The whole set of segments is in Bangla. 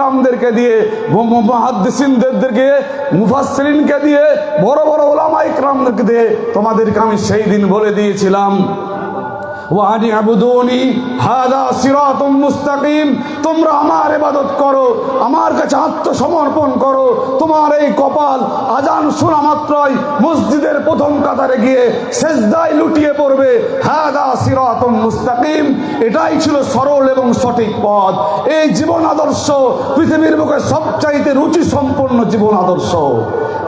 ইমামদেরকে দিয়ে, মুহাদ্দিসিনদেরকে, মুফাসসিরিনকে দিয়ে, বড় বড় উলামা ইকরামদেরকে দিয়ে তোমাদেরকে আমি সেই দিন বলে দিয়েছিলাম, ওয়ানি আবুদুনি হাদা সিরাতুম মুস্তাকিম, তোমরা আমার ইবাদত করো, আমার কাছে আত্মসমর্পণ করো। তোমার এই কপাল আজান শোনা মাত্রই মসজিদের প্রথম কাতারে গিয়ে সেজদায় লুটিয়ে পড়বে। হাদা সিরাতুম মুস্তাকিম, এটাই ছিল সরল এবং সঠিক পথ। এই জীবন আদর্শ পৃথিবীর বুকে সবচাইতে রুচি সম্পন্ন জীবন আদর্শ।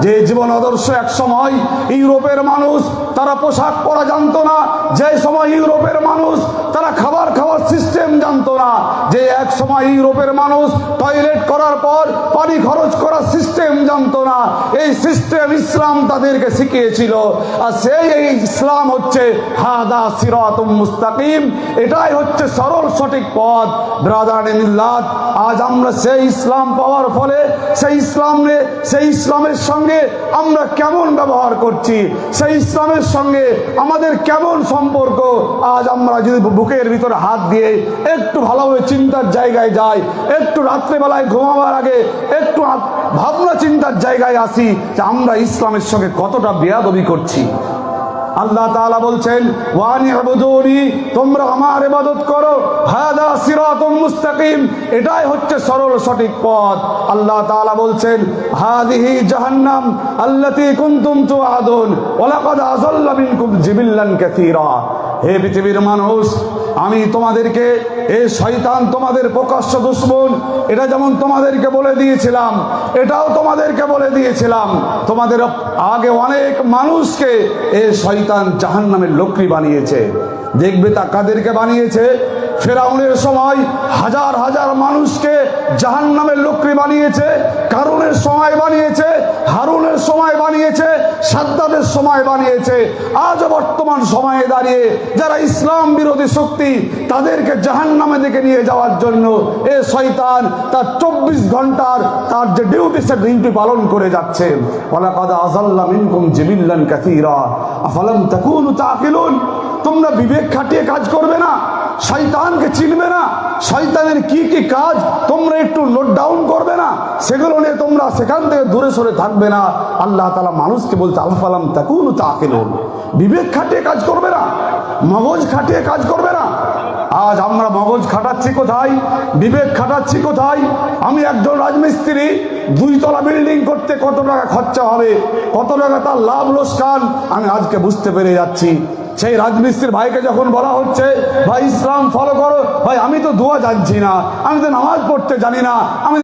যে জীবন আদর্শ এক সময় ইউরোপের মানুষ তারা পোশাক পরা জানতো না, যে সময় ইউরোপের মানুষ তারা খাবার খাওয়ার সিস্টেম জানতো না, যে এক সময় ইউরোপের মানুষ টয়লেট করার পর পানি খরচ করার সিস্টেম জানতো না, এই সিস্টেম ইসলাম তাদেরকে শিখিয়েছিল। আর সেই এই ইসলাম হচ্ছে হাদা সিরাতুম মুস্তাকিম, এটাই হচ্ছে সরল সঠিক পথ। ব্রাদার মিল্লাত, আজ আমরা সেই ইসলাম পাওয়ার ফলে সেই ইসলামের সঙ্গে আমরা কেমন ব্যবহার করছি, সেই ইসলামের সঙ্গে আমাদের কেমন সম্পর্ক, আজ আমরা যদি বুকের ভিতরে হাত দিয়ে একটু ভালোভাবে চিন্তার জায়গায় যাই, একটু রাত্রেবেলায় ঘুমাবার আগে একটু ভাবনা চিন্তার জায়গায় আসি যে আমরা ইসলামের সঙ্গে কতটা বেয়াদবি করছি। আল্লাহ তাআলা বলছেন, ওয়ানি আবুদুনি, তোমরা আমার ইবাদত করো, হাদা সিরাতুম মুস্তাকিম, এটাই হচ্ছে সরল সঠিক পথ। আল্লাহ তাআলা বলছেন, হাদিহি জাহান্নাম আল্লাতী কুনতুম তুআদুন ওয়া লাকাদ আযাল্লা মিনকুম জিবিল্লান কাসীরা। হে পৃথিবীর মানুষ, আমি তোমাদেরকে, এই শয়তান তোমাদের প্রকাশ্য দুশমন, এটা যেমন তোমাদেরকে বলে দিয়েছিলাম, এটাও তোমাদেরকে বলে দিয়েছিলাম। তোমাদের আগে অনেক মানুষকে এই শয়তান জাহান্নামের লোকরি বানিয়েছে। দেখবে তা কাদেরকে বানিয়েছে? ফেরাউনের সময় হাজার হাজার মানুষকে জাহান্নামের লোকরি বানিয়েছে, কারুনের সময় বানিয়েছে, হারুনের সময় বানিয়েছে, সাদ্দাদের সময় বানিয়েছে। আজও বর্তমান সময়ে দাঁড়িয়ে যারা ইসলাম বিরোধী শক্তি, তাদেরকে জাহান্নামে দিকে নিয়ে যাওয়ার জন্য এ শয়তান তার 24 ঘন্টার তার যে ডিউটি, সে ডিউটি পালন করে যাচ্ছে। ওয়ালাকাদ আযাল্লা মিনকুম জিবিল্লান কাসীরা আফালাম তাকুনু তাকিলুন, তোমরা বিবেক খাটিয়ে কাজ করবে না? শয়তানকে চিনবে না? শয়তানের কি কি কাজ তোমরা একটু নোট ডাউন করবে না? সেগুলো নিয়ে তোমরা সেখান থেকে দূরে সরে থাকবে না? আল্লাহ তাআলা মানুষকে বলতে, আফালাম তাকুনু তাকিলুন, বিবেক খাটিয়ে কাজ করবে না? মগজ খাটিয়ে কাজ করবে না? আজ আমরা মগজ খাটাচ্ছি কোথায়? বিবেক খাটাচ্ছি কোথায়? আমি একজন রাজমিস্ত্রি, 2 তলা বিল্ডিং করতে কত টাকা খরচা হবে, কত টাকা তার লাভ লোকসান আমি আজকে বুঝতে পেরে যাচ্ছি। সেই রাজমিস্ত্রির ভাইকে যখন বলা হচ্ছে, ভাই ইসলাম ফলো করো, ভাই আমি তো দোয়া জানছি না, আমি তো নামাজ পড়তে জানি না, আমি